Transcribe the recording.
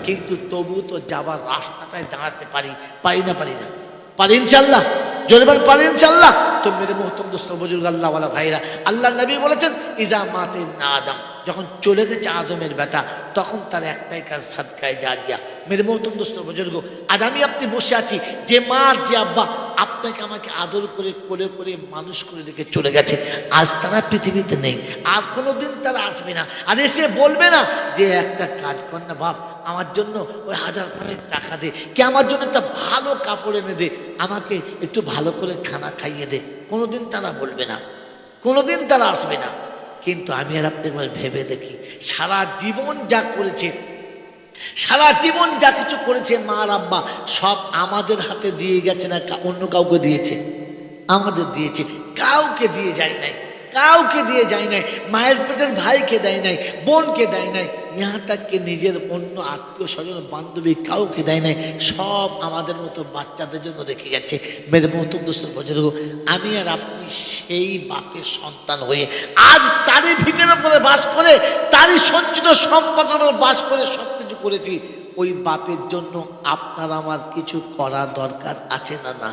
কিন্তু তবু তো যাবার রাস্তাটায় দাঁড়াতে পারি না পারি ইনশাল্লাহ, জোরে বল পারি ইনশাল্লাহ। তো মেরে মোহতরম দোস্ত বুজুর্গ আল্লাহওয়ালা ভাইরা, আল্লাহ নবী বলেছেন ইজা মাতে ইবনে আদম, যখন চলে গেছে আদমের বেটা তখন তার একটাই কাজ সাদকায়ে জারিয়া। মেরে মোহতরম দোস্ত বুজুর্গ, আজ আমি আপনি বসে আছি, যে মা যে আব্বা আপনাকে আমাকে আদর করে কোলে করে মানুষ করে রেখে চলে গেছে, আজ তারা পৃথিবীতে নেই, আর কোনোদিন তারা আসবে না। আর এসে বলবে না যে একটা কাজ কর না বাপ, আমার জন্য ওই 1000-5 টাকা দে, কে আমার জন্য একটা ভালো কাপড় এনে দে, আমাকে একটু ভালো করে খানা খাইয়ে দে, কোনোদিন তারা বলবে না, কোনোদিন তারা আসবে না। কিন্তু আমি আর আপনি ভেবে দেখি, সারা জীবন যা করেছে, সারা জীবন যা কিছু করেছে মা আর আব্বা, সব আমাদের হাতে দিয়ে গেছে না অন্য কাউকে দিয়েছে? আমাদের দিয়েছে, কাউকে দিয়ে যায় নাই, কাউকে দিয়ে যায় নাই। মায়ের পেটের ভাইকে দেয় নাই, বোনকে দেয় নাই, ইহা তাকে নিজের অন্য আত্মীয় স্বজন বান্ধবী কাউকে দেয় নাই, সব আমাদের মতো বাচ্চাদের জন্য রেখে গেছে। মেরে মতো দুস্থ বুজুর্গ, আমি আর আপনি সেই বাপের সন্তান হয়ে আজ তারই ভিটের উপরে বাস করে, তারই সঞ্চিত সম্পদের উপর বাস করে সব কিছু করেছি। ওই বাপের জন্য আপনার আমার কিছু করা দরকার আছে না? না।